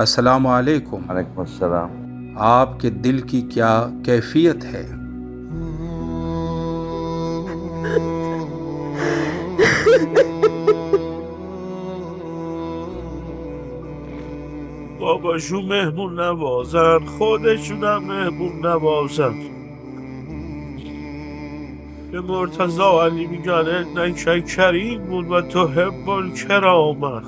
अस्सलाम वालेकुम। वालेकुम अस्सलाम। आपके दिल की क्या कैफियत है? باباشون مهمون نوازن، خودشونم مهمون نوازن. به مرتضا علی میگن انک کریم بود و تو حب الکرامه.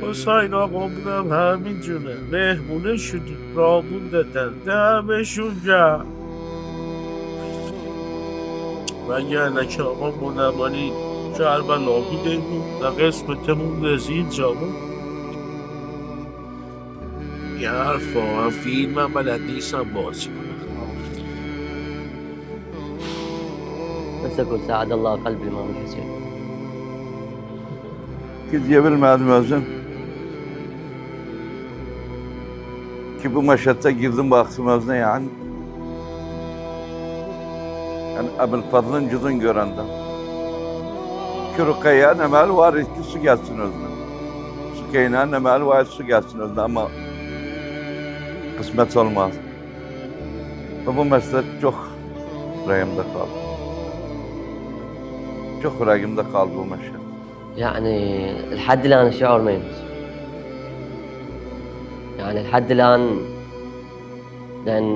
حسین آقامونم همین جونه، مهمونه شدیم رامون دادن دمشون گرم. وگرنه که آقا منمانی کربلا بودیم و قسمتمون رسید جامون. یه حرفا هم فیلم هم بلد نیستم بازی کنم. بس أقول ساعد الله قلب الإمام الحسين. Diyebilmedim özüm. Ki bu meşhette girdim baktım özüne yani. Yani Ebul Fadıl'ın cüzün görenden. Ki Rukiye nemel var ki su gelsin özüne. Sükeyne nemel var su gelsin özüne ama kısmet olmaz. Ve bu mesele çok yüreğimde kaldı. Çok yüreğimde kaldı bu meşhette. يعني لحد الآن الشعور ما ينسى. يعني لحد الآن لأن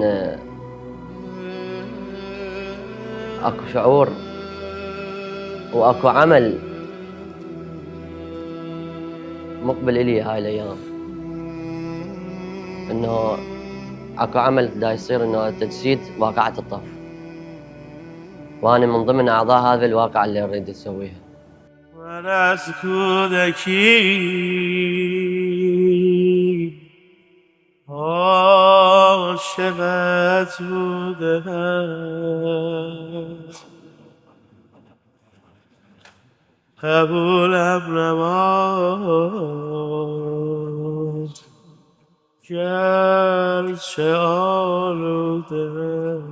أكو شعور وأكو عمل مقبل إلي هاي الأيام، إنه أكو عمل دا يصير إنه تجسيد واقعة الطف، وأنا من ضمن أعضاء هذا الواقعة اللي أريد أسويها. من از کودکی عاشقت بودم، قبولم نماند گرچه آلودم.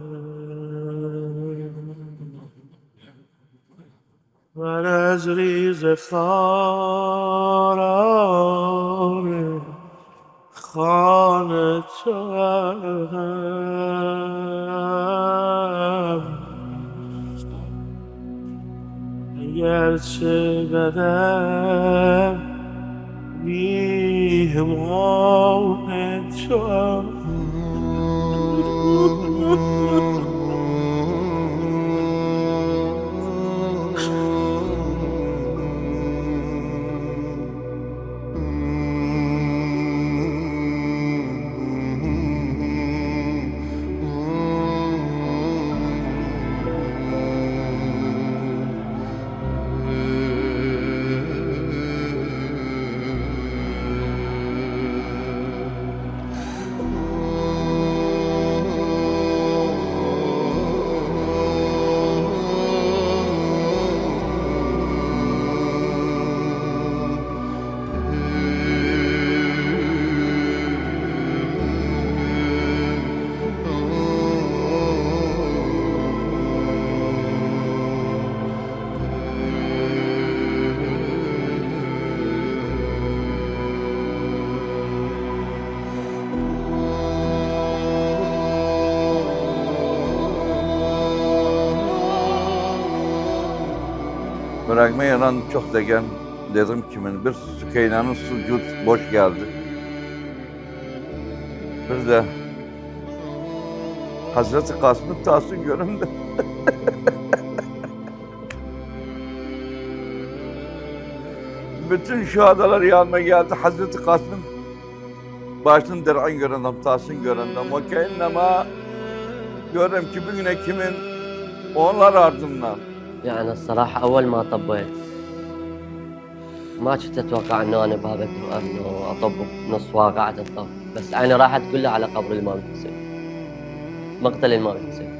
من از ریز خاران خانه توام، گرچه بدم میهمان توام. Bırakma yanan çok degen dedim kimin. Bir Sükeyna'nın sucud boş geldi. Bir de Hazreti Kasım'ın Tahsin göründü. Bütün şuhadalar yanıma geldi. Hazreti Kasım'ın başını der'an göründüm, Tahsin göründüm. O keynnema görürüm ki bugüne kimin onlar ardından. يعني الصراحة أول ما طبيت ما كنت أتوقع إنه أنا بهذا إنه أطب نص واقعة الطف، بس عيني راحت كلها على قبر الإمام الحسين، مقتل الإمام الحسين.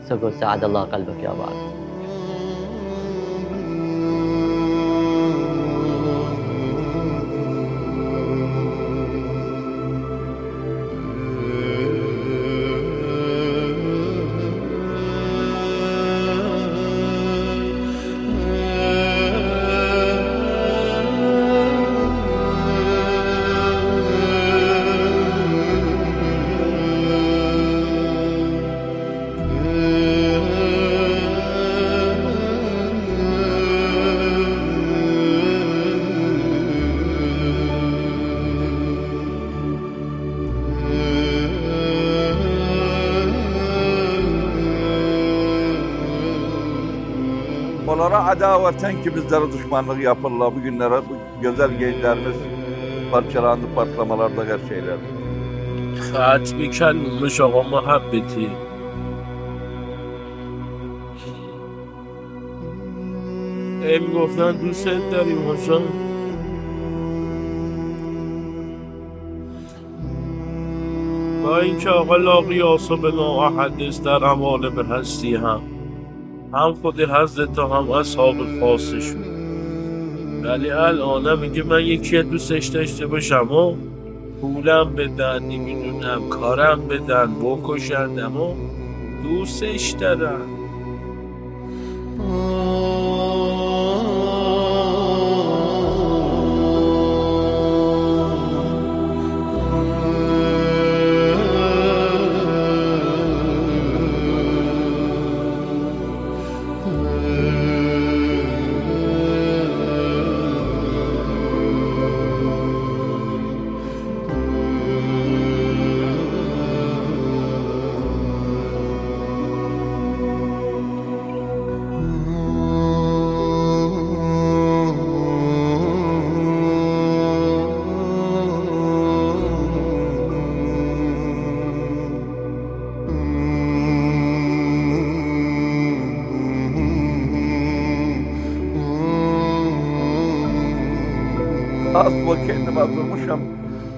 سأقول ساعد الله قلبك يا أبو علي. Onlara adaveten ki bizlere düşmanlık yapırlar. Bugünlere bu güzel gençlerimiz parçalandı patlamalarda her şeyler. ختم کلمش آقا محبتی میگفتن دوست داریم حسین با اینکه آقا لا قیاس به ناحدث در عوالم هستی هم خود حضرت هم اصحاب خاصشون ولی الان میگه من یکی دوستش داشته باشم و پولم بدن نمیدونم کارم بدن بکشندم و دوستش دارم أصبح كأنما durmuşam.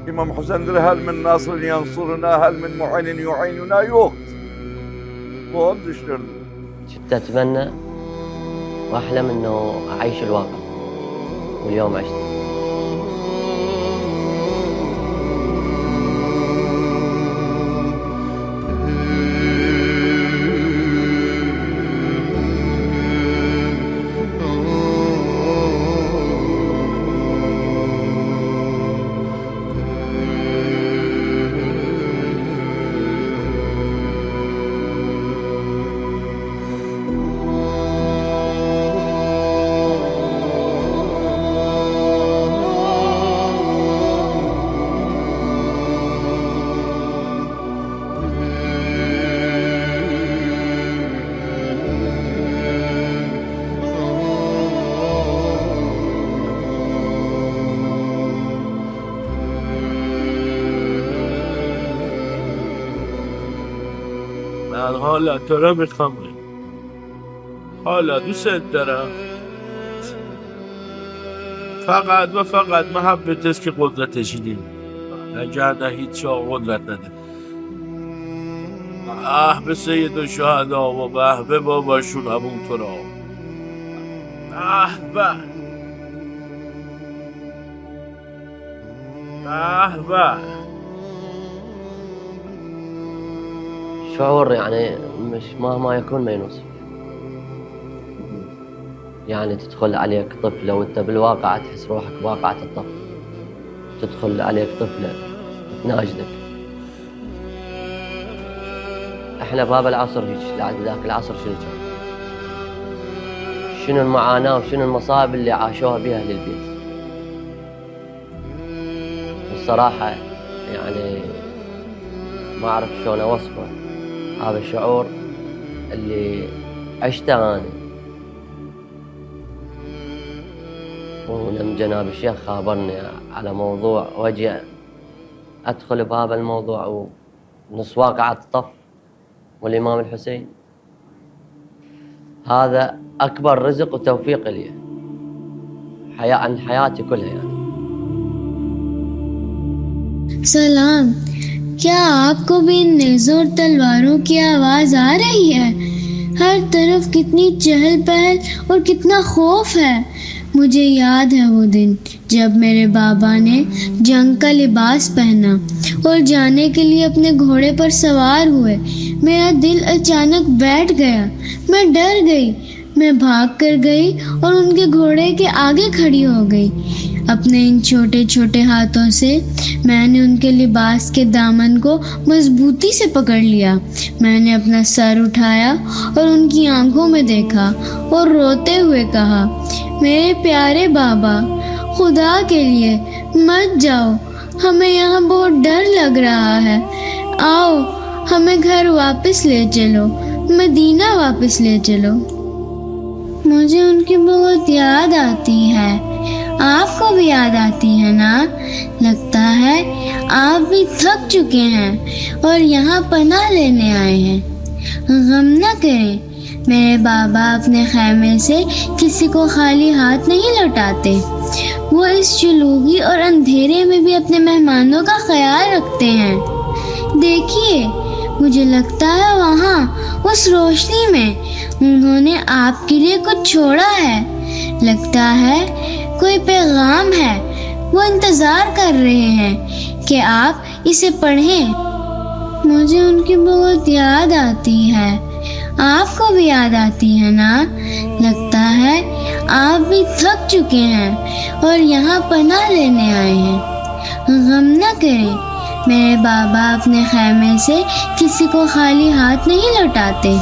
İmam Hüseyin'dir hel min nasır yansuruna hel min mu'inin yu'inuna yok. Bu an düşürdü. كنت أتمنى وأحلم إنه أعيش الواقع واليوم عشت. من حالا تو را میخوام حالا دوست دارم فقط و فقط محبت است که قدرتش اینه اگر نه هیچ جا قدرت نده به سید و شهدا و به باباشون ابو تراب به شعور يعني مش مهما يكون ما ينوصف. يعني تدخل عليك طفلة وانت بالواقع تحس روحك بواقعة الطفل. تدخل عليك طفلة تناشدك. احنا بهذا العصر هيك لا ذاك العصر شنو كان؟ شنو المعاناة وشنو المصائب اللي عاشوها بها أهل البيت. والصراحة يعني ما أعرف شلون أوصفه. هذا الشعور اللي عشته أنا ولما جناب الشيخ خابرني على موضوع وأجي أدخل بهذا الموضوع ونص واقعة الطف والإمام الحسين هذا أكبر رزق وتوفيق لي عن حياتي كلها يعني. सलाम, क्या आपको भी इन नेज़ों और तलवारों की आवाज़ आ रही है? हर तरफ कितनी चहल पहल और कितना खौफ है। मुझे याद है वो दिन जब मेरे बाबा ने जंग का लिबास पहना और जाने के लिए अपने घोड़े पर सवार हुए। मेरा दिल अचानक बैठ गया, मैं डर गई। मैं भाग कर गई और उनके घोड़े के आगे खड़ी हो गई। अपने इन छोटे छोटे हाथों से मैंने उनके लिबास के दामन को मजबूती से पकड़ लिया। मैंने अपना सर उठाया और उनकी आंखों में देखा और रोते हुए कहा, मेरे प्यारे बाबा, खुदा के लिए मत जाओ, हमें यहाँ बहुत डर लग रहा है। आओ हमें घर वापस ले चलो, मदीना वापस ले चलो। मुझे उनकी बहुत याद आती है। आपको भी याद आती है ना? लगता है आप भी थक चुके हैं और यहाँ पनाह लेने आए हैं। गम न करें, मेरे बाबा अपने खैमे से किसी को खाली हाथ नहीं लौटाते। वो इस जुलूगी और अंधेरे में भी अपने मेहमानों का ख्याल रखते हैं। देखिए, मुझे लगता है वहाँ उस रोशनी में उन्होंने आपके लिए कुछ छोड़ा है। लगता है कोई पैगाम है। वो इंतजार कर रहे हैं कि आप इसे पढ़ें। मुझे उनकी बहुत याद आती है। आपको भी याद आती है ना? लगता है आप भी थक चुके हैं और यहाँ पनाह लेने आए हैं। गम न करें, मेरे बाबा अपने खैमे से किसी को खाली हाथ नहीं लौटाते।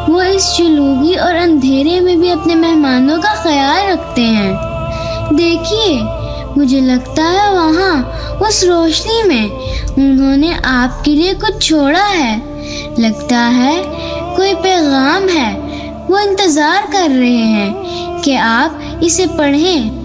वो इस जुलूगी और अंधेरे में भी अपने मेहमानों का ख्याल रखते हैं। देखिए, मुझे लगता है वहाँ उस रोशनी में उन्होंने आपके लिए कुछ छोड़ा है। लगता है कोई पैगाम है। वो इंतजार कर रहे हैं कि आप इसे पढ़ें।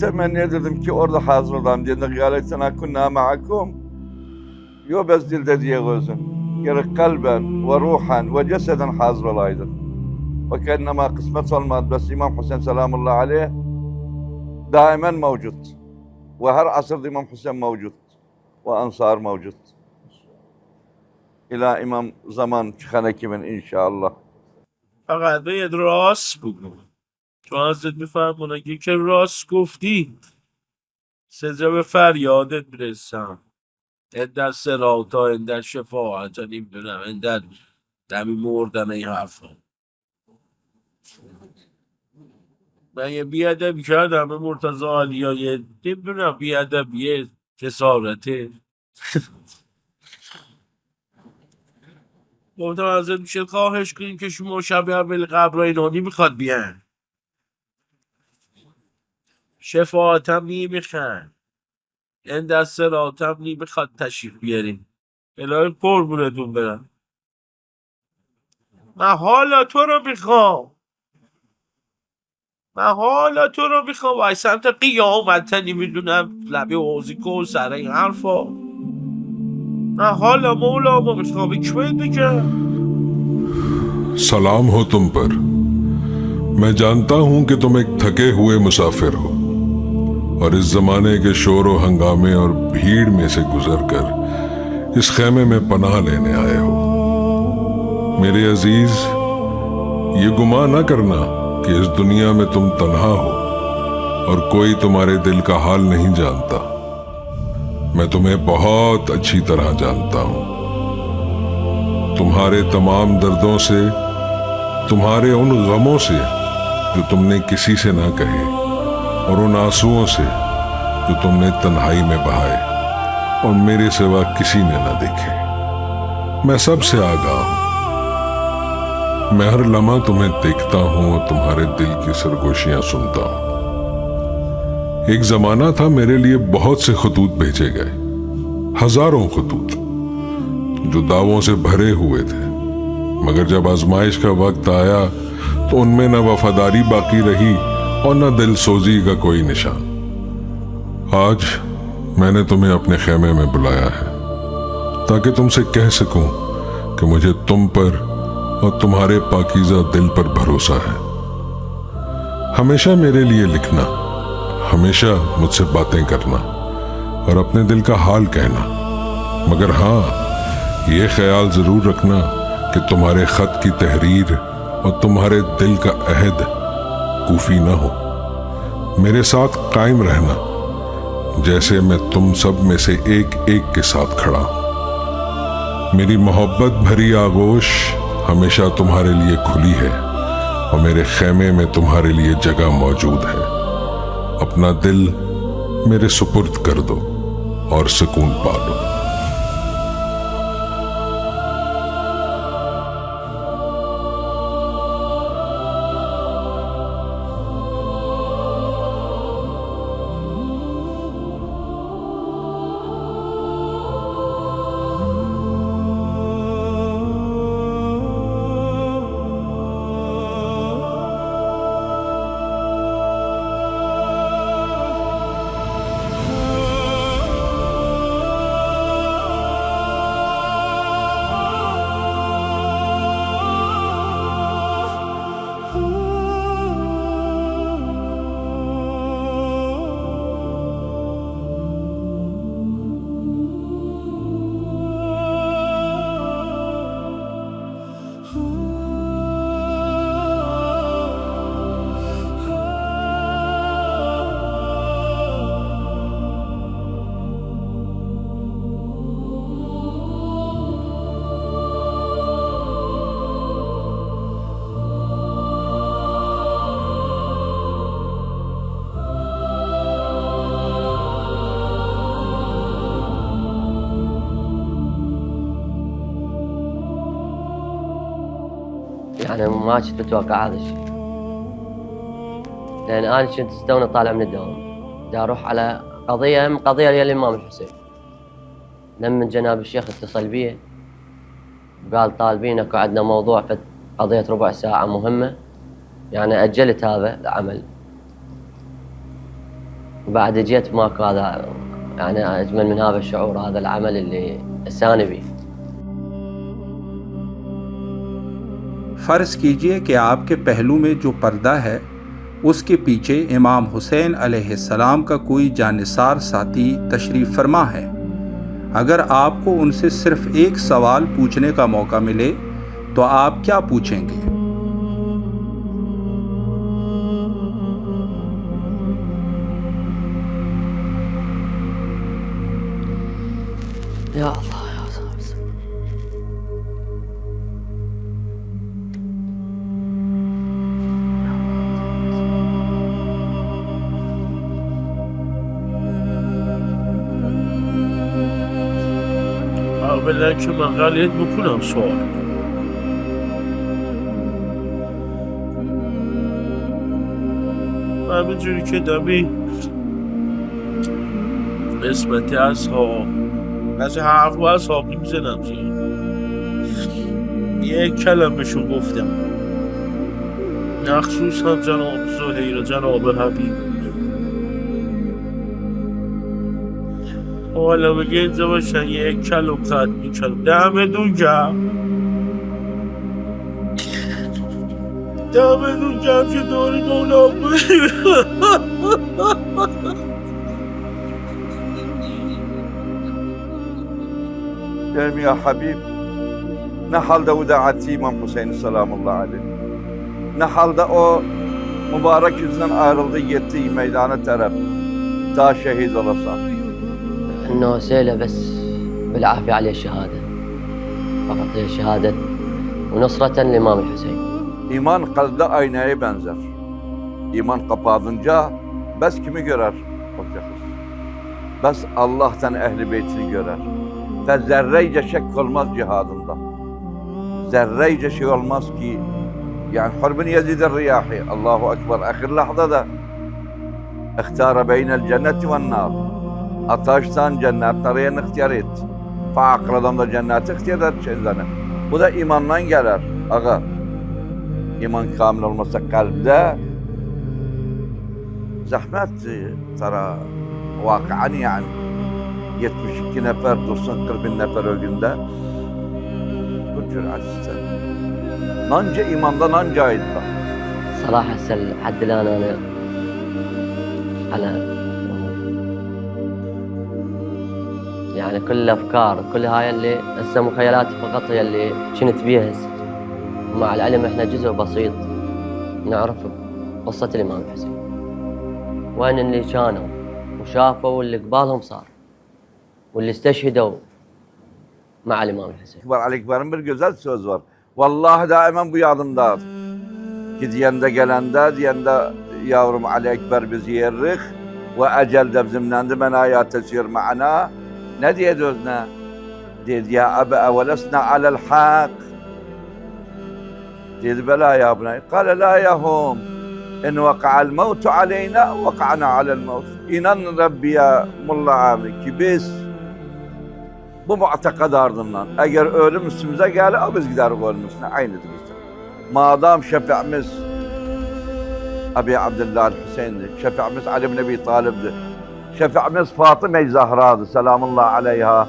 تمنيت ki orada hazır olalım diye galetana kunna ma'akum. Yo bezdilde diye gözün. Gerek kalben ve ruhan ve ceseden hazır olaydık. Ve kennema kısmet olmadı. Bes İmam Hüseyin selamullah aleyh daimen mevcut. Ve her asırda İmam Hüseyin mevcut. Ve ansar mevcut. İla İmam zaman çıkan kimin inşallah. فقط باید راست بگو. تو ازت میفرمونه که راست گفتی سزا به فریادت برسم. این در سراتا، این در شفاعت، نمیدونم این در دمی مردن این حرفا. من یه بیادبی کردم به مرتضی علیا، یه نمیدونم بیادبی جسارته. گفتم ازت میشه خواهش کنیم که شما شب اول قبر اینا نمیخواد بیان، شفاعتم نمیخوان، این دست سراتم نمیخواد تشریف بیاریم. الهی قربونتون برم. من حالا تو رو میخوام، من حالا تو رو میخوام. وای سمت قیامت نمیدونم لبه حوزی کن سر این حرفا. من حالا مولا ما میخوام کمت بگم. सलाम हो तुम पर। मैं जानता हूं कि तुम एक थके हुए मुसाफिर हो और इस जमाने के शोर व हंगामे और भीड़ में से गुजरकर इस खेमे में पनाह लेने आए हो। मेरे अजीज, ये गुमा न करना कि इस दुनिया में तुम तन्हा हो और कोई तुम्हारे दिल का हाल नहीं जानता। मैं तुम्हें बहुत अच्छी तरह जानता हूं। तुम्हारे तमाम दर्दों से, तुम्हारे उन गमों से जो तुमने किसी से ना कहे और उन आंसुओं से जो तुमने तन्हाई में बहाए और मेरे सिवा किसी ने ना देखे, मैं सबसे आगाह हूं। मैं हर लम्हा तुम्हें देखता हूं और तुम्हारे दिल की सरगोशियां सुनता हूं। एक जमाना था मेरे लिए बहुत से खतूत भेजे गए, हजारों खतूत जो दावों से भरे हुए थे, मगर जब आजमाइश का वक्त आया तो उनमें न वफादारी बाकी रही और न दिलसोजी का कोई निशान। आज मैंने तुम्हें अपने खेमे में बुलाया है ताकि तुमसे कह सकूं कि मुझे तुम पर और तुम्हारे पाकीज़ा दिल पर भरोसा है। हमेशा मेरे लिए लिखना, हमेशा मुझसे बातें करना और अपने दिल का हाल कहना, मगर हाँ, ये ख्याल ज़रूर रखना कि तुम्हारे ख़त की तहरीर और तुम्हारे दिल का अहद कूफी ना हो। मेरे साथ कायम रहना, जैसे मैं तुम सब में से एक एक के साथ खड़ा हूं। मेरी मोहब्बत भरी आगोश हमेशा तुम्हारे लिए खुली है और मेरे खेमे में तुम्हारे लिए जगह मौजूद है। अपना दिल मेरे सुपुर्द कर दो और सुकून पा लो। يعني ما كنت أتوقع هذا الشيء، لأن أنا كنت استوني طالع من الدوام، دا أروح على قضية للإمام الحسين. لما جناب الشيخ اتصل بي وقال طالبينك وعندنا موضوع في قضية ربع ساعة مهمة، يعني أجلت هذا العمل. وبعد جيت ماكو هذا، يعني أجمل من هذا الشعور، هذا العمل اللي هساني بيه. फ़र्ज़ कीजिए कि आपके पहलू में जो पर्दा है उसके पीछे इमाम हुसैन अलैहिस्सलाम का कोई जानिसार साथी तशरीफ़ फरमा है। अगर आपको उनसे सिर्फ़ एक सवाल पूछने का मौका मिले तो आप क्या पूछेंगे? या अल्लाह या साहब। اولا که من غلط بکنم سوال، من همینجوری که دمی قسمتی اصحاب از حرف و اصحاب میزنم یک کلمه شو گفتم، مخصوصا جناب زهیر و جناب حبیب. حالا بگه اینجا باشن یک کلم قد میکنم دمتون گرم، دمتون گرم که داری مولا Derim ya Habib, ne halde udaati İmam Hüseyin selamullahi aleyh. Ne halde o mübarek yüzünden ayrıldı gitti meydana taraf. Ta şehit olasın. إنه سيله بس بالعافية عليه الشهادة، فقط هي شهادة ونصرة للإمام الحسين. İman kalpte aynaya benzer. İman kapadınca bes kimi görer? Bakacağız. Bes Allah'tan ehli beytini görer. Ve zerreyce şek olmaz cihadında. Zerreyce şey olmaz ki, yani Harbin Yazid-i Riyahi, Allahu Ekber, ahir lahzada ihtara beynel cenneti ve nar. Ataştan cennet arayan ihtiyar et. Fakir adam da cenneti ihtiyar eder. Bu da imandan gelir. Ağa, iman kamil olmasa kalpte zahmet tara vakian yani. 72 nefer dursun 40 bin nefer o günde. Bu cüret işte. Nanca imanda nanca ayetler. صراحة هسه لحد الآن أنا على يعني كل الأفكار كل هاي اللي هسه مخيلاتي فقط هي اللي كنت بيها هسه. مع العلم إحنا جزء بسيط نعرف قصة الإمام الحسين، وين اللي كانوا وشافوا واللي قبالهم صار واللي استشهدوا مع الإمام الحسين. Ekber Ali Ekber'in bir güzel söz var. Vallahi daima bu yadımda. Gidiyende gelende diyende yavrum Ali Ekber bizi yerrik ve ecel de bizimlendi men hayat tesir ma'ana. Ne diye özne? Dedi ya abi evelesna alel hak. Dedi bela ya bunay. Kale la yahum. İn vaka'al mevtu aleyna vaka'na alel mevt. İnan Rabbi ya Mulla abi ki biz bu mu'tekad ardından eğer ölüm üstümüze gelir o biz gider ölüm üstüne aynıdır bizde. Madem şefi'imiz Abi Abdullah Hüseyin'di, şefi'imiz Ali bin Ebi Talib'di, şefi'imiz Fatıma-i Zahra'dı selamullahi aleyha.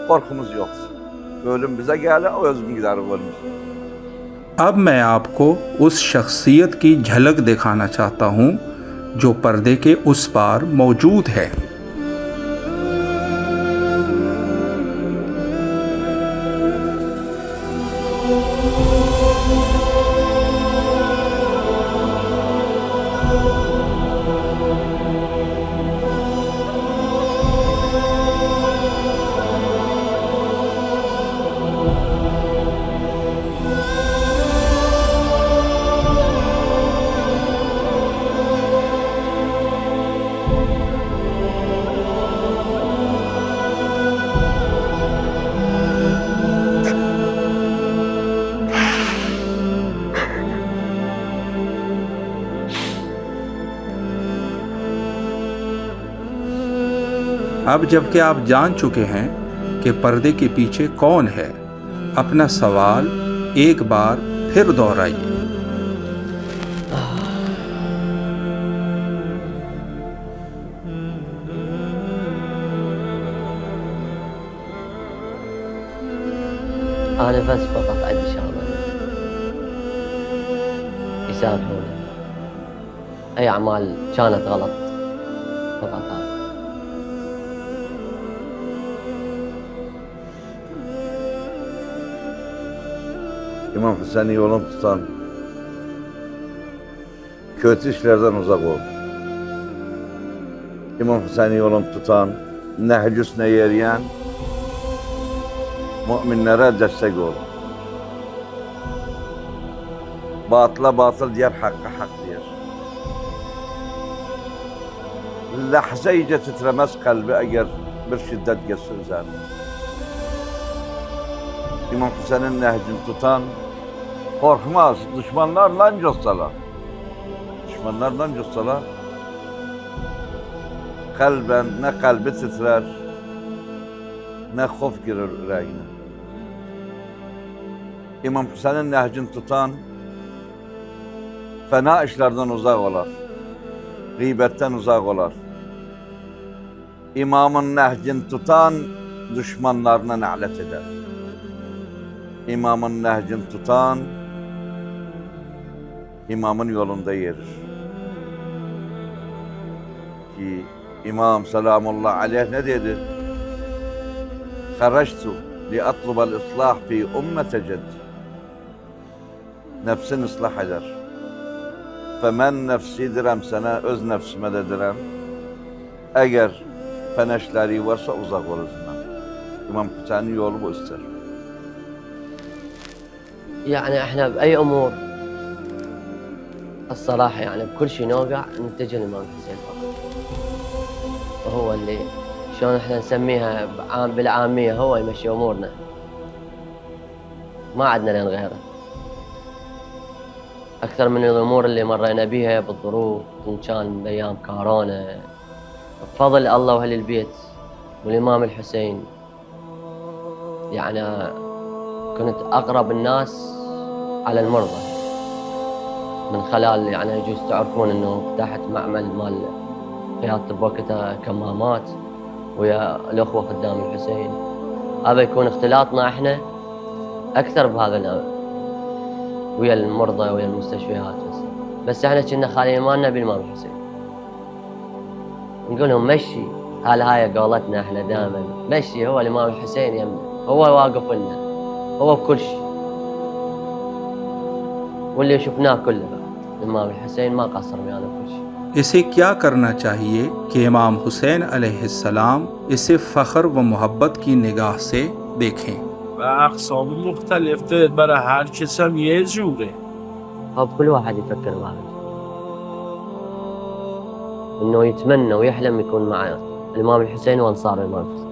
Korkumuz yok. Ölüm bize gelir o özüm gider ölüm üstüne. अब मैं आपको उस शख्सियत की झलक दिखाना चाहता हूँ जो पर्दे के उस पार मौजूद है। अब जबकि आप जान चुके हैं कि पर्दे के पीछे कौन है, अपना सवाल एक बार फिर दोहराइए। أنا بس فقط عندي شغلة يسامحوني، أي أعمال كانت غلط فقط هذا. İmam Hüseyin'i yolun tutan, kötü işlerden uzak ol. İmam Hüseyin'i yolun tutan, nehcüsüne yeriyen, müminlere destek ol. Batıla batıl diyer, hakka hak diyer. Lahza iyice titremez kalbi eğer bir şiddet geçse üzerine. İmam Hüseyin'in nehcini tutan, korkmaz, düşmanlarla costalar. Düşmanlarla costalar. Kalben ne kalbi titrer, ne hof girer yüreğine. İmam Hüseyin'in nehcini tutan, fena işlerden uzak olar. Gıybetten uzak olar. İmamın nehcini tutan, düşmanlarına na'let eder. İmamın nehcini tutan, imamın yolunda yerir. Ki İmam selamullah aleyh ne dedi? Haraçtu li atlubal ıslah fi ümmete ceddi. Nefsin ıslah eder. Femen nefsi direm sana, öz nefsime de direm. Eğer feneşleri varsa uzak olursunlar. İmam Hüseyin'in yolu bu ister. يعني احنا باي امور الصراحه يعني بكل شيء نوقع نتجه للامام الحسين فقط، وهو اللي شلون احنا نسميها بالعاميه هو يمشي امورنا، ما عندنا لين غيره. اكثر من الامور اللي مرينا بها بالظروف ان كان بايام كورونا، بفضل الله واهل البيت والامام الحسين يعني كنت أقرب الناس على المرضى من خلال يعني يجوز تعرفون إنه فتحت معمل مال قيادة بوقتها كمامات ويا الأخوة خدام الحسين. هذا يكون اختلاطنا احنا أكثر بهذا ويا المرضى ويا المستشفيات. بس احنا كنا خالي إيماننا بالإمام الحسين، نقول لهم مشي، هاي قولتنا احنا دائما، مشي هو الإمام الحسين يمنا، هو واقف لنا، هو بكل شيء. واللي شفناه كله الإمام الحسين ما قصر ويانا بكل شيء. इसे क्या करना चाहिए कि इमाम हुसैन अलैहिस्सलाम इसे फ़ख्र व मोहब्बत की निगाह से देखें। و اقسام مختلف داره، برای هر کس هم یه جوره. هو كل واحد يفكر بهذا، انه يتمنى ويحلم يكون مع الإمام الحسين وانصار الإمام الحسين.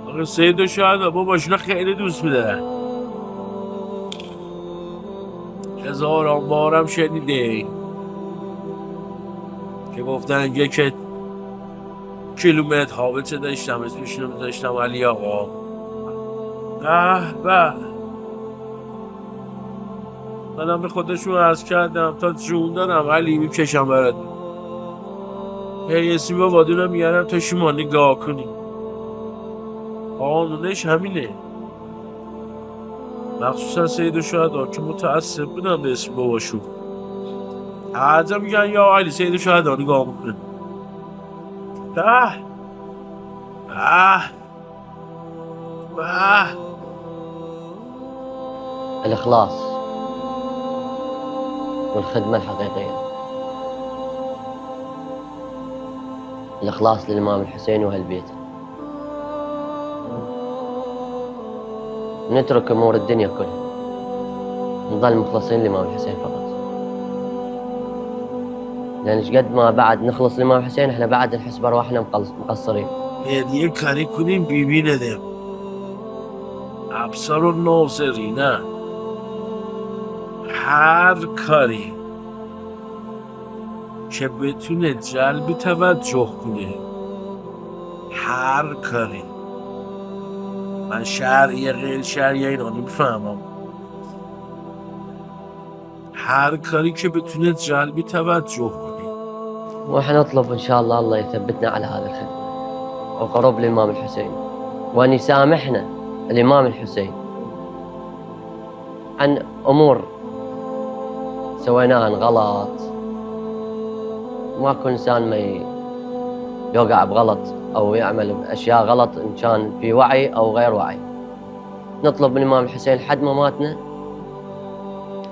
آقا سید الشهدا باباشون خیلی دوست می‌دارن. هزاران بارم شنیده که گفتن یک کیلومتر حابطه داشتم، اسمشون رو داشتم علی آقا. به منم به خودشون عرض کردم تا جون دارم علی میکشم برات. یه سیما بادونم میارم تا شما نگاه کنی. قانونش همینه. مخصوصا سید الشهدا که متعصب بودن به اسم باباشون. حاضر میگن یا علی سید الشهدا نگاه میکنه. الإخلاص والخدمة الحقيقية، الإخلاص للإمام الحسين وأهل بيته. نترك أمور الدنيا كلها، نظل مخلصين للإمام الحسين فقط. لأن ايش قد ما بعد نخلص للإمام الحسين احنا بعد الحسبة رواحنا مقصرين. هدیه کاری کنیم ببیندم ابصار و ناظرینه، هر کاری که بتونه جلب توجه کنه، هر کاری. من شرعی غیر شرعی اینا نمیفهمم. هر کاری که بتونه جلب توجه کنه. واحنا نطلب ان شاء الله الله يثبتنا على هذا الخدمة وقرب للإمام الحسين، وأن يسامحنا الإمام الحسين عن أمور سويناها غلط. ما كل إنسان ما يوقع بغلط أو يعمل أشياء غلط، إن كان في وعي أو غير وعي. نطلب من الإمام الحسين حد ما ماتنا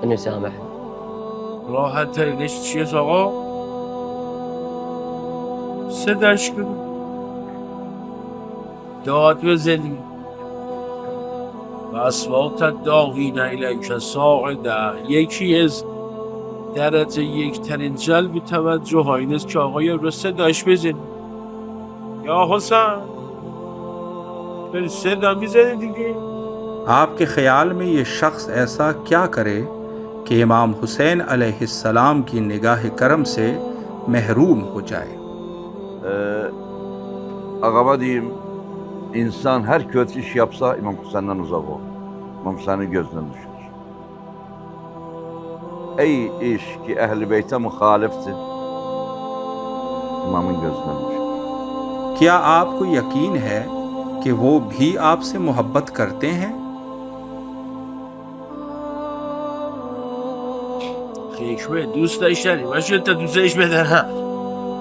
أن يسامحنا. راحت ترینش چیه آقا؟ صداش کنیم، داد بزنیم. و اصوات داغین الیک صاعده، یکی از درجه یک ترین جلب توجه ها این است که آقای رو صداش بزنیم. یا حسین بری صدا میزنی دیگه. आपके ख्याल में ये शख्स ऐसा क्या करे कि इमाम हुसैन अलैहिस्सलाम की निगाह करम से महरूम हो जाए। Ağama diyeyim, insan her kötü iş yapsa İmam Hüseyin'den uzak olur. İmam Hüseyin'in gözünden düşür. Ey iş ki ehl-i beyte muhaliftir, İmamın gözünden düşür. क्या आपको यकीन है कि वो भी आपसे मोहब्बत करते हैं। خیشمه دوست داشتنی باشه تا دوستش بدارم.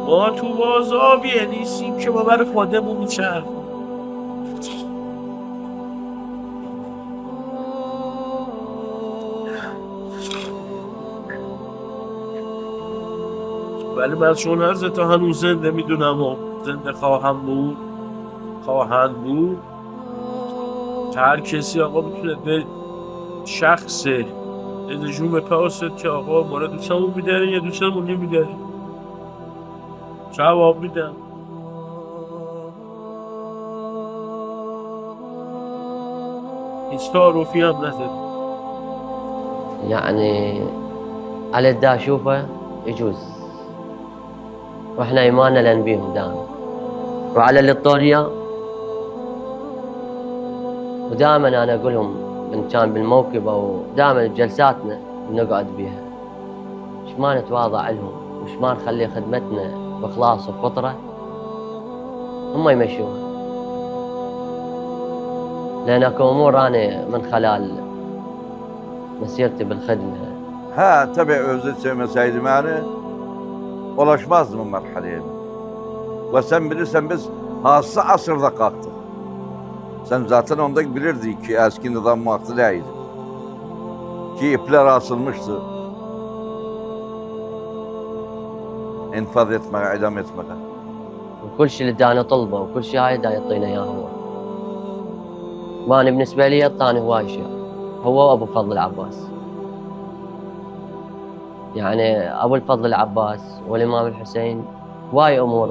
ما تو بازاریه نیستیم که ما برای خودمون میچرد. ولی من چون حضرت هنوز زنده میدونم و زنده خواهند بود. هر کسی آقا میتونه به شخص نجوم بپرسد که آقا ما را دوستمون میدارین یا دوستمون نمیدارین، جواب میدم. هیچ تعارفی هم نداره. يعني على الدا اشوفه يجوز، واحنا ايماننا لنبيهم دائما. وعلى الطورية ودائما انا اقول لهم ان كان بالموكب او دائما بجلساتنا نقعد بيها، وش ما نتواضع لهم، وش ما نخلي خدمتنا باخلاص وفطره، هم يمشوها. لأن اكو أمور أنا من خلال مسيرتي بالخدمة Ha tabii özür sevmeseydim yani ulaşmazdım o merhaleye. Ve sen bilirsen biz hassa asırda kalktık. Sen zaten onda bilirdin ki eski nizam vakti neydi. Ki ipler asılmıştı. İnfaz etmeye, idam etmeye. وكل شيء اللي دانا طلبه وكل شيء هاي دا يعطينا إياه هو. وأنا بالنسبة لي يعطاني هواي أشياء هو وأبو فضل العباس. يعني أبو الفضل العباس والإمام الحسين هواي أمور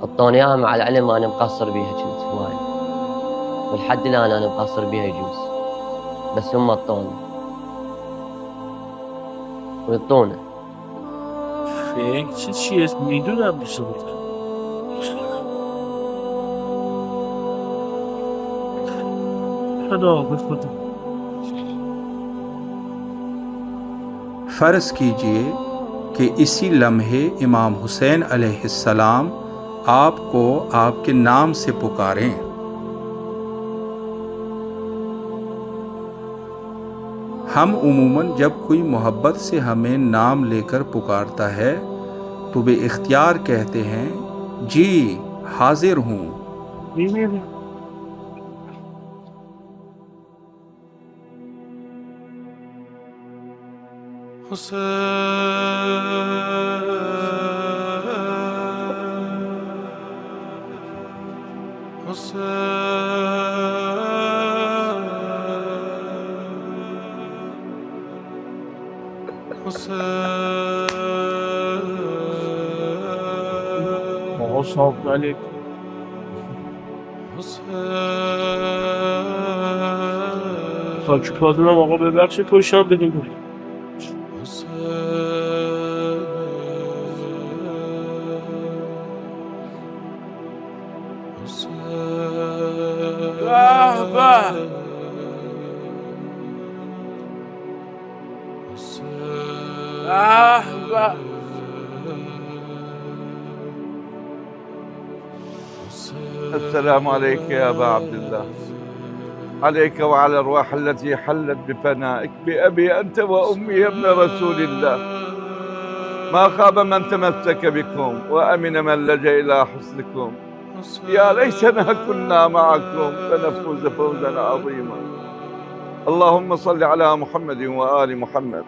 عطوني إياها، مع العلم أنا مقصر بيها كنت هواي، والحد الآن أنا مقصر بيها يجوز، بس هم عطوني ويعطونا. فکر چیه میدونم بسید خدا به خدا. फ़र्ज़ कीजिए कि इसी लम्हे इमाम हुसैन अलैहिस्सलाम आपको आपके नाम से पुकारें। हम उमूमन जब कोई मोहब्बत से हमें नाम लेकर पुकारता है तो बे इख्तियार कहते हैं जी हाजिर हूँ। میمیره آقا صاحب علیک خاک پاتونم آقا ببخشید پشتم بدیم السلام عليك يا أبا عبد الله، عليك وعلى الأرواح التي حلت بفنائك، بأبي أنت وأمي يا ابن رسول الله. ما خاب من تمسك بكم وأمن من لجأ إلى حسنكم. يا ليتنا كنا معكم فنفوز فوزا عظيما. اللهم صل على محمد وآل محمد.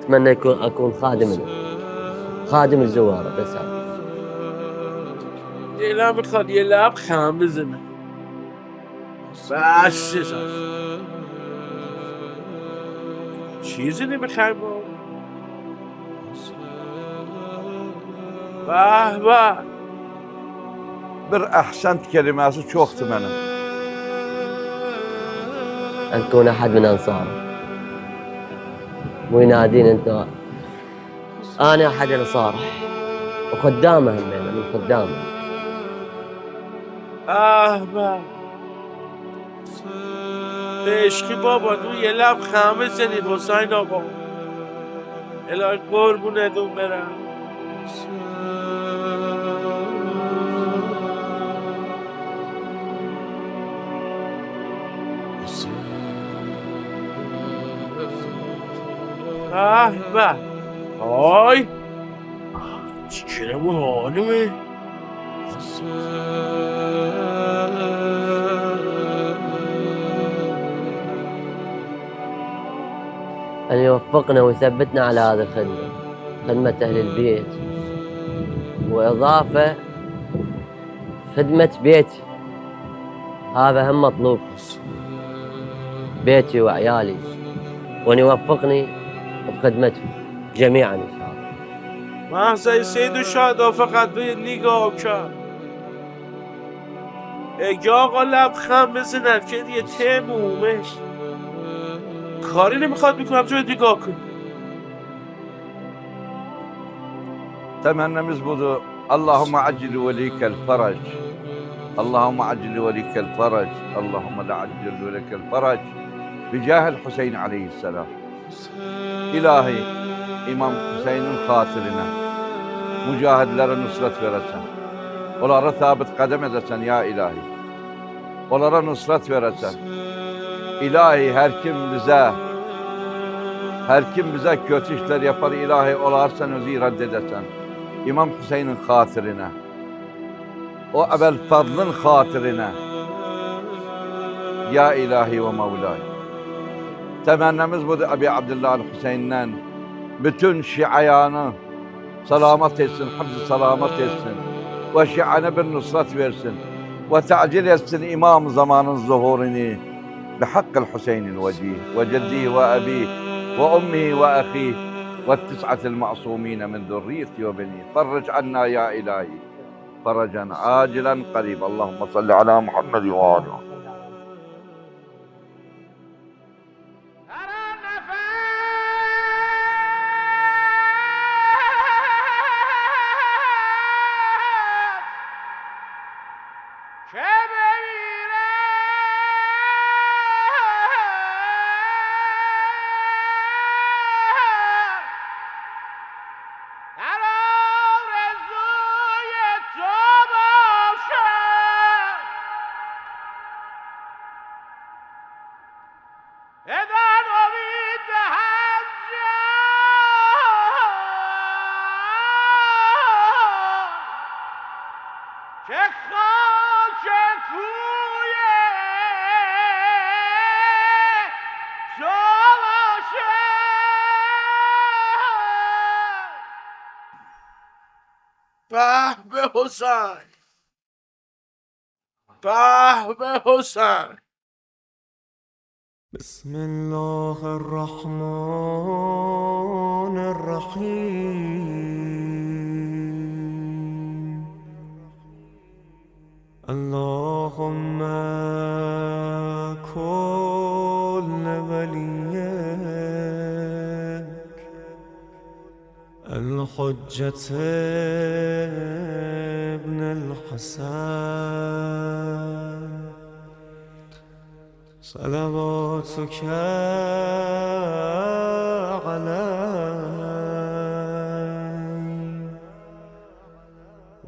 أتمنى أكون خادم الزوارة بس هذا. دلم میخواد یه لب خم بزنه بس چیزی نمیخوایم به به Bir ahsent kelimesi çoktu benim. أن تكون أحد من أنصاره ويناديني أنت. أنا أحد أنصاره وخدامه من خدامه. به عشقی بابا تو یه لب خم بزنید حسین آقا. الهی قربونتون برم. به آی چیه bu halimi أن يوفقنا ويثبتنا على هذه الخدمة، خدمة أهل البيت، وإضافة خدمة بيتي، هذا هم مطلوب، بيتي وعيالي، وأن يوفقني بخدمتهم جميعا إن شاء الله. محضر سید و شهدا فقط به نگاه کرد اگه آقا لبخند بزند که یه تمومش کاری نمیخواد میکنم تو نگاه کن. Temennimiz budur. Allahümme acil velikel farac. Allahümme acil velikel farac. Allahümme la acil velikel farac. Bicahil Hüseyin aleyhisselam. İlahi İmam Hüseyin'in hatırına mücahidlere nusret veresen. Onlara sabit kadem edesen ya ilahi. Onlara nusret veresen. İlahi her kim bize kötü işler yapar ilahi, olar sen özü reddedesen. İmam Hüseyin'in hatırine, o Ebel Fadl'ın hatırine ya ilahi ve mevlay. Temennimiz budur Ebi Abdullah Hüseyin'den bütün şiayanı selamet etsin, hafız selamet etsin ve şiana bir nusret versin ve te'acil etsin imam zamanın zuhurini bihakkil Hüseyin'in vecih ve ceddihi ve abihi ve ummihi ve ahihi ve tis'atil ma'sumine min zurriyeti ve beni. Farric anna ya ilahi فرجا عاجلا قريبا اللهم صل على محمد وآله. به حسین، به حسین. بسم الله الرحمن الرحيم. اللهم كل وليك الحجة ابن الحسن صلواتك عليه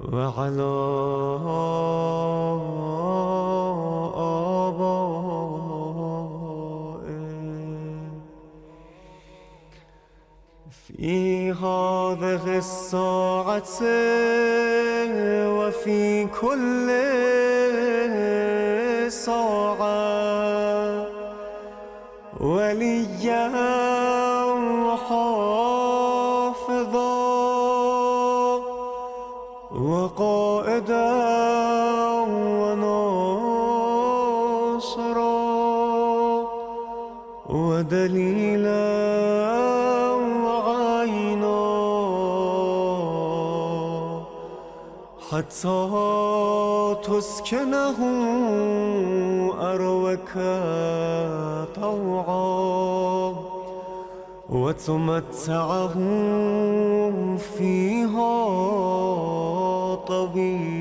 وعلى آبائه في هذه الساعة وفي كل ساعة وليا وحافظا وقائدا وناصرا ودليلا وعينا حتى تسكنه أروك طوعا وتمتعه فيها طويلا.